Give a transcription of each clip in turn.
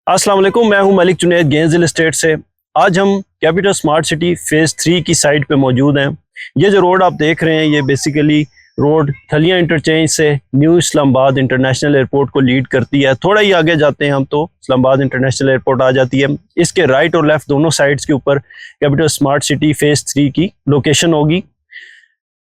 अस्सलाम वालेकुम, मैं हूं मलिक जुनैद गेंज़िल एस्टेट से। आज हम कैपिटल स्मार्ट सिटी फेज़ 3 की साइट पे मौजूद हैं। ये जो रोड आप देख रहे हैं ये बेसिकली रोड थलियां इंटरचेंज से न्यू इस्लामाबाद इंटरनेशनल एयरपोर्ट को लीड करती है। थोड़ा ही आगे जाते हैं हम तो इस्लामाबाद इंटरनेशनल एयरपोर्ट आ जाती है। इसके राइट और लेफ़्ट दोनों साइड्स के ऊपर कैपिटल स्मार्ट सिटी फेज़ 3 की लोकेशन होगी।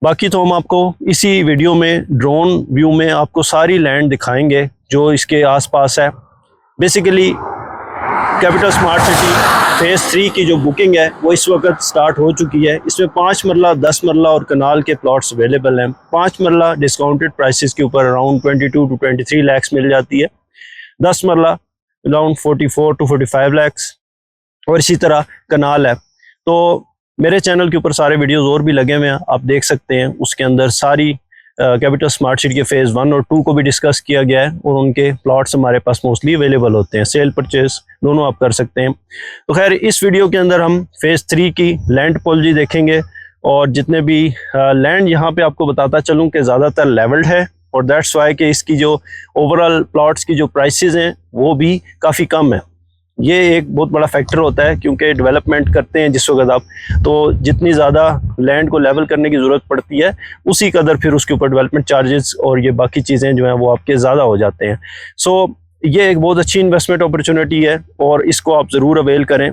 बाकी तो हम आपको इसी वीडियो में ड्रोन व्यू में आपको सारी लैंड दिखाएंगे जो इसके आसपास है। Basically capital smart city phase 3 की जो बुकिंग है वो इस वक्त स्टार्ट हो चुकी है। इसमें 5 मरला, 10 मरला और कनाल के प्लॉट्स अवेलेबल हैं। 5 मरला डिस्काउंटेड प्राइसेस के ऊपर अराउंड 22 to 23 लाख मिल जाती है। 10 मरला अराउंड 44 to 45 लाख और इसी तरह कनाल है। तो मेरे चैनल के ऊपर सारे वीडियोस और भी लगे हुए हैं, आप देख सकते हैं। उसके अंदर सारी कैपिटल स्मार्ट सिटी के फेज़ 1 और 2 को भी डिस्कस किया गया है और उनके प्लॉट्स हमारे पास मोस्टली अवेलेबल होते हैं। सेल परचेज दोनों आप कर सकते हैं। तो खैर इस वीडियो के अंदर हम फेज़ 3 की लैंड टोपोलॉजी देखेंगे और जितने भी लैंड यहाँ पे आपको बताता चलूँ कि ज़्यादातर लेवल्ड है और दैट्स वाई कि इसकी जो ओवरऑल प्लॉट्स की जो प्राइसेस हैं वो भी काफ़ी कम है। ये एक बहुत बड़ा फैक्टर होता है क्योंकि डेवलपमेंट करते हैं जिस वक्त आप, तो जितनी ज़्यादा लैंड को लेवल करने की ज़रूरत पड़ती है उसी कदर फिर उसके ऊपर डेवलपमेंट चार्जेस और ये बाकी चीज़ें जो हैं वो आपके ज़्यादा हो जाते हैं। सो ये एक बहुत अच्छी इन्वेस्टमेंट अपॉर्चुनिटी है और इसको आप ज़रूर अवेल करें।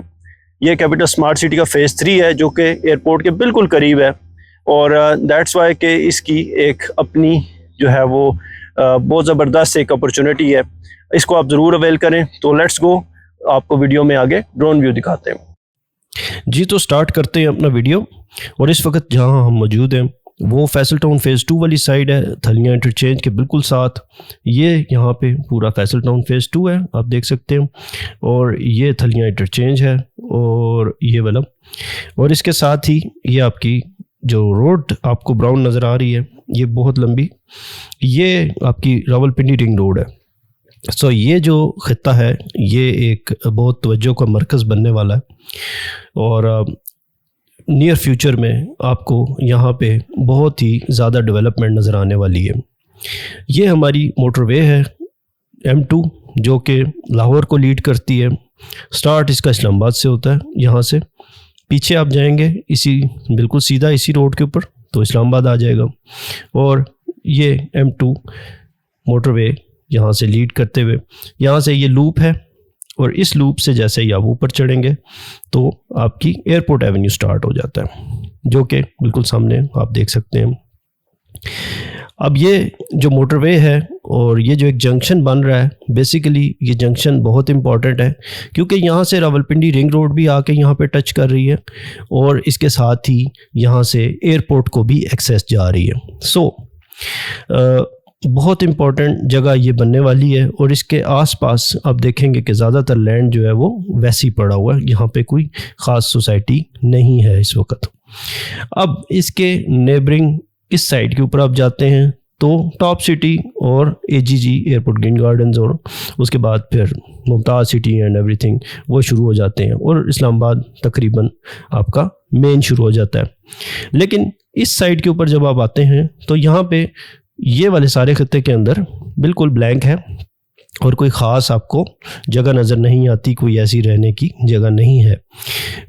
ये कैपिटल स्मार्ट सिटी का फेज़ 3 है जो कि एयरपोर्ट के बिल्कुल करीब है और दैट्स वाई कि इसकी एक अपनी जो है वो बहुत ज़बरदस्त एक अपॉर्चुनिटी है। इसको आप ज़रूर अवेल करें। तो लेट्स गो, आपको वीडियो में आगे ड्रोन व्यू दिखाते हैं। जी तो स्टार्ट करते हैं अपना वीडियो। और इस वक्त जहां हम मौजूद हैं वो फैसल टाउन फेज़ 2 वाली साइड है, थलियां इंटरचेंज के बिल्कुल साथ। ये यहाँ पे पूरा फैसल टाउन फेज़ 2 है, आप देख सकते हैं। और ये थलियां इंटरचेंज है और ये वाला, और इसके साथ ही ये आपकी जो रोड आपको ब्राउन नज़र आ रही है ये बहुत लंबी, ये आपकी रावलपिंडी रिंग रोड है। सो ये जो खित्ता है ये एक बहुत तवज्जो का मरकज़ बनने वाला है और नियर फ्यूचर में आपको यहाँ पे बहुत ही ज़्यादा डेवलपमेंट नज़र आने वाली है। ये हमारी मोटरवे है M2 जो कि लाहौर को लीड करती है। स्टार्ट इसका इस्लामाबाद से होता है, यहाँ से पीछे आप जाएंगे इसी बिल्कुल सीधा इसी रोड के ऊपर तो इस्लामाबाद आ जाएगा। और ये M2 मोटरवे यहाँ से लीड करते हुए यहाँ से ये लूप है और इस लूप से जैसे ही आप ऊपर चढ़ेंगे तो आपकी एयरपोर्ट एवेन्यू स्टार्ट हो जाता है जो कि बिल्कुल सामने आप देख सकते हैं। अब ये जो मोटरवे है और ये जो एक जंक्शन बन रहा है, बेसिकली ये जंक्शन बहुत इंपॉर्टेंट है क्योंकि यहाँ से रावलपिंडी रिंग रोड भी आके यहाँ पे टच कर रही है और इसके साथ ही यहाँ से एयरपोर्ट को भी एक्सेस जा रही है। सो बहुत इंपॉर्टेंट जगह ये बनने वाली है और इसके आसपास आप देखेंगे कि ज़्यादातर लैंड जो है वो वैसे ही पड़ा हुआ है, यहाँ पे कोई ख़ास सोसाइटी नहीं है इस वक्त। अब इसके नेबरिंग इस साइड के ऊपर आप जाते हैं तो टॉप सिटी और AGG एयरपोर्ट ग्रीन गार्डन्स और उसके बाद फिर मुमताज़ सिटी एंड एवरीथिंग वो शुरू हो जाते हैं और इस्लामाबाद तकरीबन आपका मेन शुरू हो जाता है। लेकिन इस साइड के ऊपर जब आप आते हैं तो यहाँ पे ये वाले सारे खत्ते के अंदर बिल्कुल ब्लैंक है और कोई ख़ास आपको जगह नज़र नहीं आती, कोई ऐसी रहने की जगह नहीं है,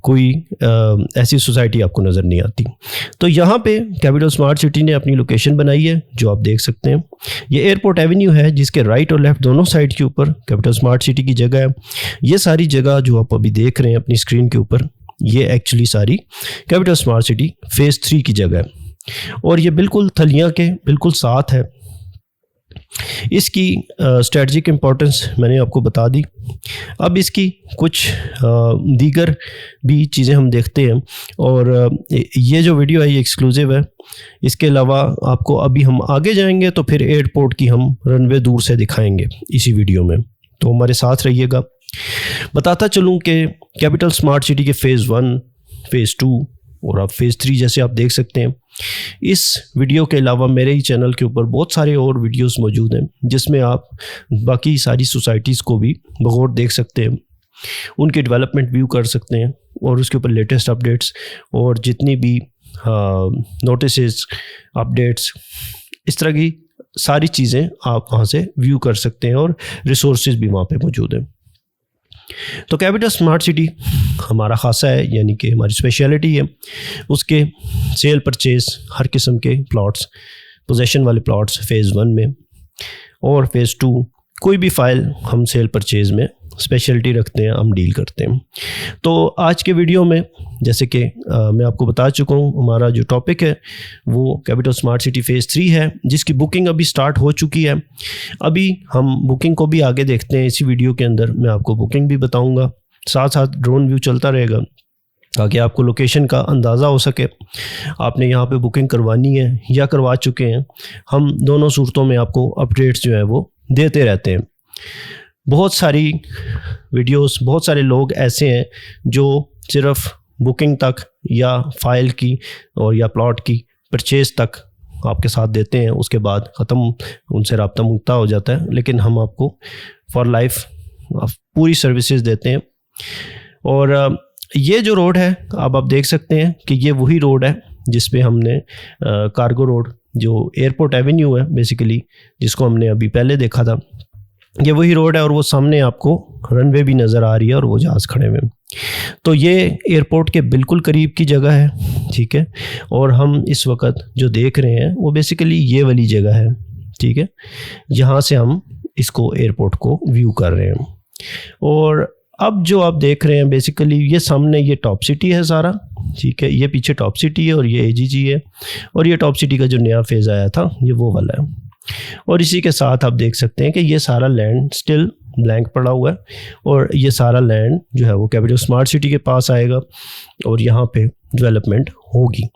कोई ऐसी सोसाइटी आपको नज़र नहीं आती। तो यहाँ पे कैपिटल स्मार्ट सिटी ने अपनी लोकेशन बनाई है जो आप देख सकते हैं। ये एयरपोर्ट एवेन्यू है जिसके राइट और लेफ़्ट दोनों साइड के ऊपर कैपिटल स्मार्ट सिटी की जगह है। ये सारी जगह जो आप अभी देख रहे हैं अपनी स्क्रीन के ऊपर ये एक्चुअली सारी कैपिटल स्मार्ट सिटी फेज़ 3 की जगह है और ये बिल्कुल थलियां के बिल्कुल साथ है। इसकी स्ट्रेटजिक इम्पोर्टेंस मैंने आपको बता दी। अब इसकी कुछ दीगर भी चीज़ें हम देखते हैं और ये जो वीडियो है ये एक्सक्लूसिव है। इसके अलावा आपको अभी हम आगे जाएंगे तो फिर एयरपोर्ट की हम रनवे दूर से दिखाएंगे इसी वीडियो में, तो हमारे साथ रहिएगा। बताता चलूँ कि कैपिटल स्मार्ट सिटी के फेज़ 1, फेज़ 2 और आप फेज़ 3 जैसे आप देख सकते हैं। इस वीडियो के अलावा मेरे ही चैनल के ऊपर बहुत सारे और वीडियोस मौजूद हैं जिसमें आप बाकी सारी सोसाइटीज़ को भी बगौर देख सकते हैं, उनके डेवलपमेंट व्यू कर सकते हैं और उसके ऊपर लेटेस्ट अपडेट्स और जितनी भी नोटिसेस, अपडेट्स, इस तरह की सारी चीज़ें आप वहाँ से व्यू कर सकते हैं और रिसोर्सेज भी वहाँ पे मौजूद हैं। तो कैपिटल स्मार्ट सिटी हमारा खासा है, यानी कि हमारी स्पेशलिटी है। उसके सेल परचेज़ हर किस्म के प्लॉट्स, पोजेशन वाले प्लॉट्स फ़ेज़ 1 में और फ़ेज़ 2 कोई भी फ़ाइल हम सेल परचेज़ में स्पेशलिटी रखते हैं, हम डील करते हैं। तो आज के वीडियो में जैसे कि मैं आपको बता चुका हूँ, हमारा जो टॉपिक है वो कैपिटल स्मार्ट सिटी फ़ेज़ 3 है, जिसकी बुकिंग अभी स्टार्ट हो चुकी है। अभी हम बुकिंग को भी आगे देखते हैं। इसी वीडियो के अंदर मैं आपको बुकिंग भी बताऊँगा, साथ साथ ड्रोन व्यू चलता रहेगा ताकि आपको लोकेशन का अंदाज़ा हो सके। आपने यहाँ पे बुकिंग करवानी है या करवा चुके हैं, हम दोनों सूरतों में आपको अपडेट्स जो है वो देते रहते हैं। बहुत सारी वीडियोस, बहुत सारे लोग ऐसे हैं जो सिर्फ बुकिंग तक या फाइल की और या प्लॉट की परचेज़ तक आपके साथ देते हैं, उसके बाद ख़त्म, उनसे रब्ता मुक्ता हो जाता है। लेकिन हम आपको फॉर लाइफ पूरी सर्विसेज देते हैं। और ये जो रोड है अब आप देख सकते हैं कि ये वही रोड है जिस पे हमने कार्गो रोड, जो एयरपोर्ट एवेन्यू है बेसिकली, जिसको हमने अभी पहले देखा था, ये वही रोड है। और वो सामने आपको रनवे भी नज़र आ रही है और वो जहाज़ खड़े हुए हैं। तो ये एयरपोर्ट के बिल्कुल करीब की जगह है, ठीक है। और हम इस वक्त जो देख रहे हैं वो बेसिकली ये वाली जगह है, ठीक है। यहाँ से हम इसको एयरपोर्ट को व्यू कर रहे हैं। और अब जो आप देख रहे हैं बेसिकली ये सामने ये टॉप सिटी है सारा, ठीक है। ये पीछे टॉप सिटी है और ये एजीजी है। और ये टॉप सिटी का जो नया फेज़ आया था ये वो वाला है। और इसी के साथ आप देख सकते हैं कि ये सारा लैंड स्टिल ब्लैंक पड़ा हुआ है और ये सारा लैंड जो है वो कैपिटल स्मार्ट सिटी के पास आएगा और यहाँ पे डेवलपमेंट होगी।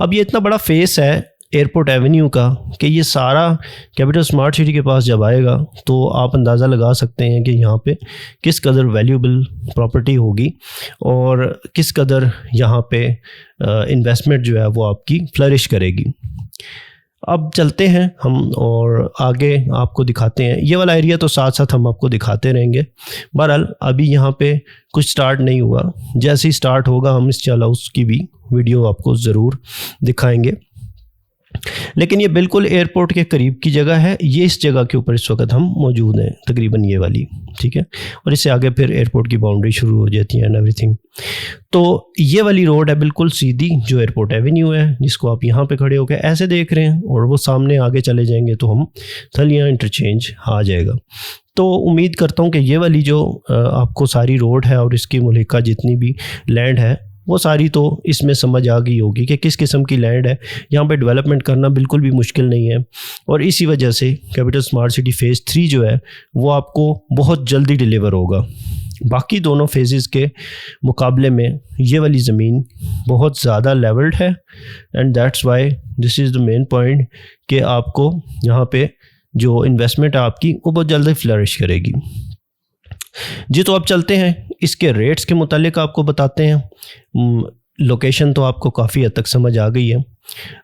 अब ये इतना बड़ा फेस है एयरपोर्ट एवेन्यू का कि ये सारा कैपिटल स्मार्ट सिटी के पास जब आएगा तो आप अंदाज़ा लगा सकते हैं कि यहाँ पे किस कदर वैल्यूएबल प्रॉपर्टी होगी और किस कदर यहाँ पे इन्वेस्टमेंट जो है वो आपकी फ्लरिश करेगी। अब चलते हैं हम और आगे आपको दिखाते हैं। ये वाला एरिया तो साथ साथ हम आपको दिखाते रहेंगे। बहरहाल अभी यहाँ पे कुछ स्टार्ट नहीं हुआ, जैसे ही स्टार्ट होगा हम इंशाल्लाह उसकी भी वीडियो आपको ज़रूर दिखाएंगे। लेकिन ये बिल्कुल एयरपोर्ट के करीब की जगह है। ये इस जगह के ऊपर इस वक्त हम मौजूद हैं, तकरीबन ये वाली, ठीक है। और इससे आगे फिर एयरपोर्ट की बाउंड्री शुरू हो जाती है एंड एवरीथिंग। तो ये वाली रोड है बिल्कुल सीधी जो एयरपोर्ट एवेन्यू है, जिसको आप यहाँ पे खड़े होकर ऐसे देख रहे हैं। और वो सामने आगे चले जाएंगे तो हम थलियाँ इंटरचेंज आ जाएगा। तो उम्मीद करता हूँ कि ये वाली जो आपको सारी रोड है और इसकी मुल्हिका जितनी भी लैंड है वो सारी तो इसमें समझ आ गई होगी कि किस किस्म की लैंड है। यहाँ पे डेवलपमेंट करना बिल्कुल भी मुश्किल नहीं है। और इसी वजह से कैपिटल स्मार्ट सिटी फ़ेज़ 3 जो है वो आपको बहुत जल्दी डिलीवर होगा। बाकी दोनों फेजेस के मुकाबले में ये वाली ज़मीन बहुत ज़्यादा लेवल्ड है and that's why this is the main point कि आपको यहाँ पे जो इन्वेस्टमेंट है आपकी वो बहुत जल्दी फ्लरिश करेगी। जी तो अब चलते हैं इसके रेट्स के मुतालिक आपको बताते हैं। लोकेशन तो आपको काफ़ी हद तक समझ आ गई है,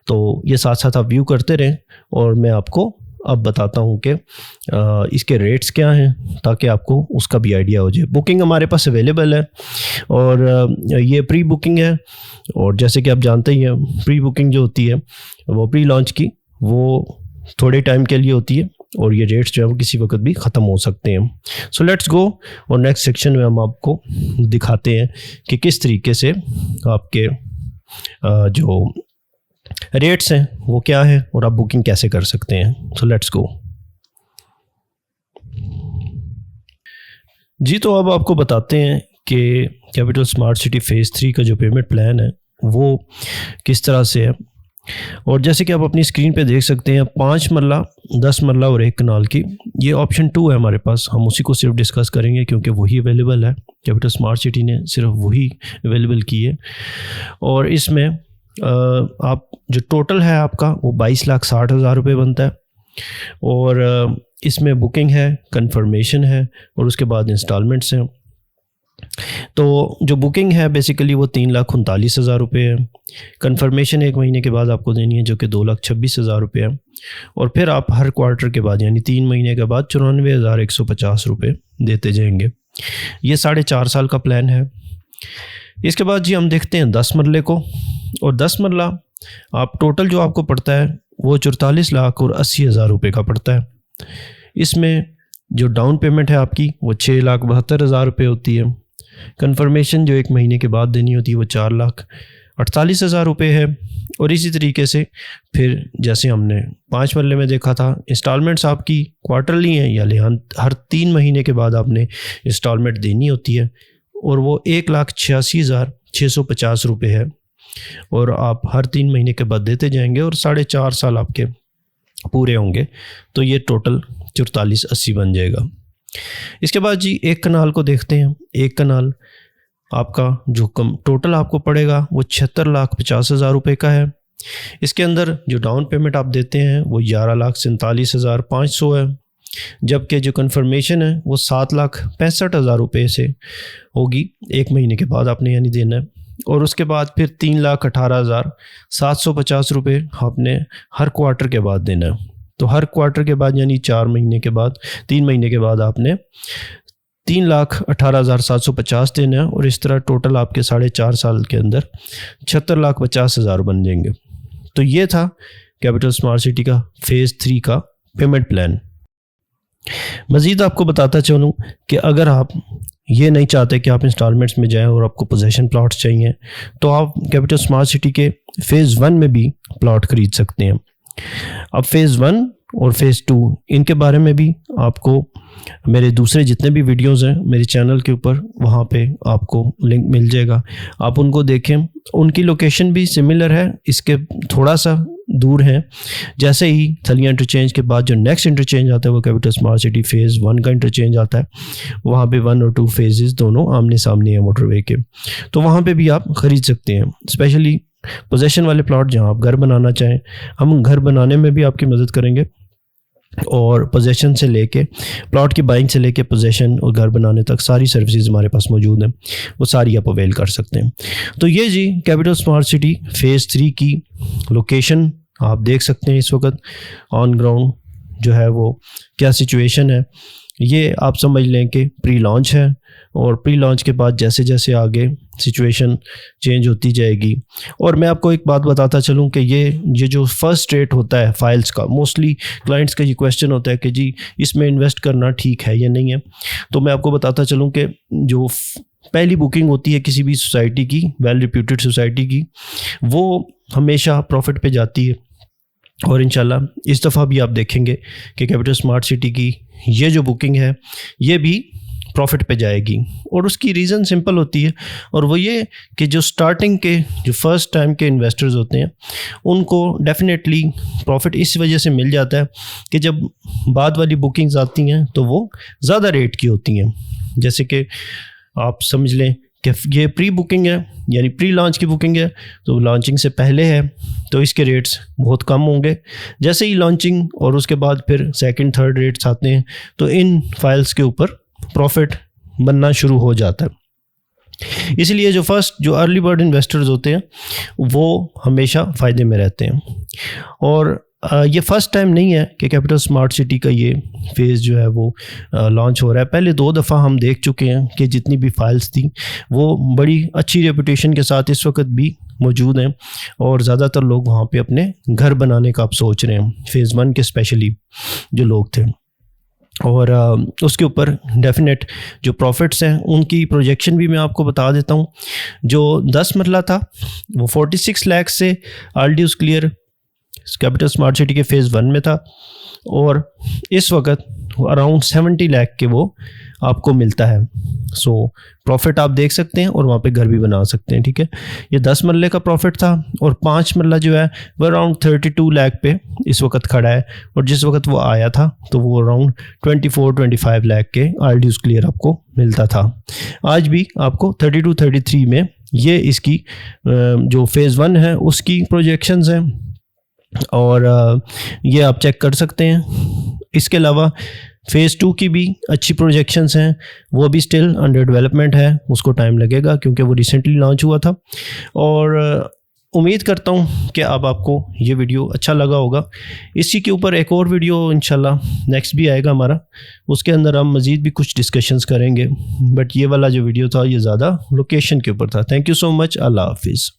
तो ये साथ साथ आप व्यू करते रहें और मैं आपको अब बताता हूँ कि इसके रेट्स क्या हैं ताकि आपको उसका भी आइडिया हो जाए। बुकिंग हमारे पास अवेलेबल है और ये प्री बुकिंग है। और जैसे कि आप जानते ही हैं प्री बुकिंग जो होती है वो प्री लॉन्च की वो थोड़े टाइम के लिए होती है और ये रेट्स जो है वो किसी वक्त भी ख़त्म हो सकते हैं। सो लेट्स गो और नेक्स्ट सेक्शन में हम आपको दिखाते हैं कि किस तरीके से आपके जो रेट्स हैं वो क्या है और आप बुकिंग कैसे कर सकते हैं। So let's go. जी तो अब आपको बताते हैं कि कैपिटल स्मार्ट सिटी फ़ेज़ 3 का जो पेमेंट प्लान है वो किस तरह से है। और जैसे कि आप अपनी स्क्रीन पे देख सकते हैं 5 मरला, 10 मरला और 1 कनाल की ये ऑप्शन 2 है हमारे पास। हम उसी को सिर्फ डिस्कस करेंगे क्योंकि वही अवेलेबल है। कैपिटल स्मार्ट सिटी ने सिर्फ वही अवेलेबल की है। और इसमें आप जो टोटल है आपका वो 22,60,000 रुपये बनता है। और इसमें बुकिंग है, कंफर्मेशन है और उसके बाद इंस्टॉलमेंट्स हैं। तो जो बुकिंग है बेसिकली वो 3,39,000 रुपये है। कंफर्मेशन 1 महीने के बाद आपको देनी है जो कि 2,26,000 रुपये है। और फिर आप हर क्वार्टर के बाद यानी 3 महीने के बाद 94,150 रुपये देते जाएंगे। ये 4.5 साल का प्लान है। इसके बाद जी हम देखते हैं 10 मरले को। और 10 मरला आप टोटल जो आपको पड़ता है वो 44,80,000 रुपये का पड़ता है। इसमें जो डाउन पेमेंट है आपकी वो 6,72,000 रुपये होती है। कंफर्मेशन जो 1 महीने के बाद देनी होती है वो 4,48,000 रुपये है। और इसी तरीके से फिर जैसे हमने 5 मरले में देखा था, इंस्टॉलमेंट्स आपकी क्वार्टरली हैं, या हर 3 महीने के बाद आपने इंस्टॉलमेंट देनी होती है, और वो 1,86,650 रुपये है, और आप हर 3 महीने के बाद देते जाएंगे और 4.5 साल आपके पूरे होंगे, तो ये टोटल 4480 बन जाएगा। इसके बाद जी एक कनाल को देखते हैं। एक कनाल आपका जो टोटल आपको पड़ेगा वो 76,50,000 रुपये का है। इसके अंदर जो डाउन पेमेंट आप देते हैं वो 11,47,500 है, जबकि जो कंफर्मेशन है वो 7,65,000 रुपये से होगी, 1 महीने के बाद आपने यानी देना है। और उसके बाद फिर 3,18,750 रुपये आपने हर क्वार्टर के बाद देना है। तो हर क्वार्टर के बाद यानी 4 महीने के बाद, 3 महीने के बाद आपने 3,18,750 देना है, और इस तरह टोटल आपके 4.5 साल के अंदर 76,50,000 बन जाएंगे। तो ये था कैपिटल स्मार्ट सिटी का फेज़ 3 का पेमेंट प्लान। मज़ीद आपको बताता चलूँ कि अगर आप ये नहीं चाहते कि आप इंस्टॉलमेंट्स में जाएं और आपको पोजेशन प्लॉट्स चाहिए, तो आप कैपिटल स्मार्ट सिटी के फेज़ 1 में भी प्लॉट खरीद सकते हैं। अब फेज़ 1 और फेज़ 2 इनके बारे में भी आपको मेरे दूसरे जितने भी वीडियोस हैं मेरे चैनल के ऊपर, वहाँ पे आपको लिंक मिल जाएगा, आप उनको देखें। उनकी लोकेशन भी सिमिलर है, इसके थोड़ा सा दूर है। जैसे ही थलिया इंटरचेंज के बाद जो नेक्स्ट इंटरचेंज आता है वो कैपिटल स्मार्ट सिटी फेज़ 1 का इंटरचेंज आता है, वहाँ पे 1 और 2 फेजेस दोनों आमने सामने हैं मोटरवे के, तो वहाँ पे भी आप ख़रीद सकते हैं। स्पेशली पोजेशन वाले प्लॉट जहाँ आप घर बनाना चाहें, हम घर बनाने में भी आपकी मदद करेंगे, और पोजेशन से लेके प्लॉट की बाइंग से लेके पोजेशन और घर बनाने तक सारी सर्विसेज हमारे पास मौजूद हैं, वो सारी आप अवेल कर सकते हैं। तो ये G capital smart city phase 3 की लोकेशन आप देख सकते हैं। इस वक्त ऑन ग्राउंड जो है वो क्या सिचुएशन है, ये आप समझ लें कि प्री लॉन्च है, और प्री लॉन्च के बाद जैसे जैसे आगे सिचुएशन चेंज होती जाएगी। और मैं आपको एक बात बताता चलूं कि ये जो फर्स्ट रेट होता है फाइल्स का, मोस्टली क्लाइंट्स का ये क्वेश्चन होता है कि जी इसमें इन्वेस्ट करना ठीक है या नहीं है। तो मैं आपको बताता चलूं कि जो पहली बुकिंग होती है किसी भी सोसाइटी की, वेल रिप्यूटेड सोसाइटी की, वो हमेशा प्रॉफिट पे जाती है। और इंशाल्लाह इस दफ़ा भी आप देखेंगे कि कैपिटल स्मार्ट सिटी की ये जो बुकिंग है ये भी प्रॉफिट पे जाएगी। और उसकी रीज़न सिंपल होती है, और वो ये कि जो स्टार्टिंग के जो फर्स्ट टाइम के इन्वेस्टर्स होते हैं उनको डेफिनेटली प्रॉफिट इस वजह से मिल जाता है कि जब बाद वाली बुकिंग्स आती हैं तो वो ज़्यादा रेट की होती हैं। जैसे कि आप समझ लें कि ये प्री बुकिंग है, यानी प्री लॉन्च की बुकिंग है, तो लॉन्चिंग से पहले है तो इसके रेट्स बहुत कम होंगे। जैसे ही लॉन्चिंग और उसके बाद फिर सेकंड थर्ड रेट्स आते हैं तो इन फाइल्स के ऊपर प्रॉफिट बनना शुरू हो जाता है। इसलिए जो जो अर्ली बर्ड इन्वेस्टर्स होते हैं वो हमेशा फ़ायदे में रहते हैं। और ये फर्स्ट टाइम नहीं है कि कैपिटल स्मार्ट सिटी का ये फेज़ जो है वो लॉन्च हो रहा है। पहले 2 दफ़ा हम देख चुके हैं कि जितनी भी फाइल्स थी वो बड़ी अच्छी रेपुटेशन के साथ इस वक्त भी मौजूद हैं, और ज़्यादातर लोग वहाँ पे अपने घर बनाने का आप सोच रहे हैं, फेज़ 1 के स्पेशली जो लोग थे। और उसके ऊपर डेफिनेट जो प्रॉफिट्स हैं उनकी प्रोजेक्शन भी मैं आपको बता देता हूँ। जो 10 मरला था वो 46 लाख से RDUs clear capital smart city के फेज़ 1 में था, और इस वक्त अराउंड 70 लाख के वो आपको मिलता है। सो प्रॉफिट आप देख सकते हैं, और वहाँ पे घर भी बना सकते हैं। ठीक है, ये 10 मरले का प्रॉफिट था, और 5 मरला जो है वो अराउंड 32 लाख पे इस वक्त खड़ा है, और जिस वक्त वो आया था तो वो अराउंड 24-25 लाख के RDUs क्लियर आपको मिलता था। आज भी आपको 32-33 में ये इसकी जो फेज़ 1 है उसकी प्रोजेक्शंस हैं, और ये आप चेक कर सकते हैं। इसके अलावा फेज़ 2 की भी अच्छी प्रोजेक्शंस हैं, वो भी स्टिल अंडर डेवलपमेंट है, उसको टाइम लगेगा क्योंकि वो रिसेंटली लॉन्च हुआ था। और उम्मीद करता हूँ कि अब आपको ये वीडियो अच्छा लगा होगा। इसी के ऊपर एक और वीडियो इंशाल्लाह नेक्स्ट भी आएगा हमारा, उसके अंदर हम मज़ीद भी कुछ डिस्कशंस करेंगे, बट ये वाला जो वीडियो था ये ज़्यादा लोकेशन के ऊपर था। थैंक यू सो मच, अल्लाह हाफिज़।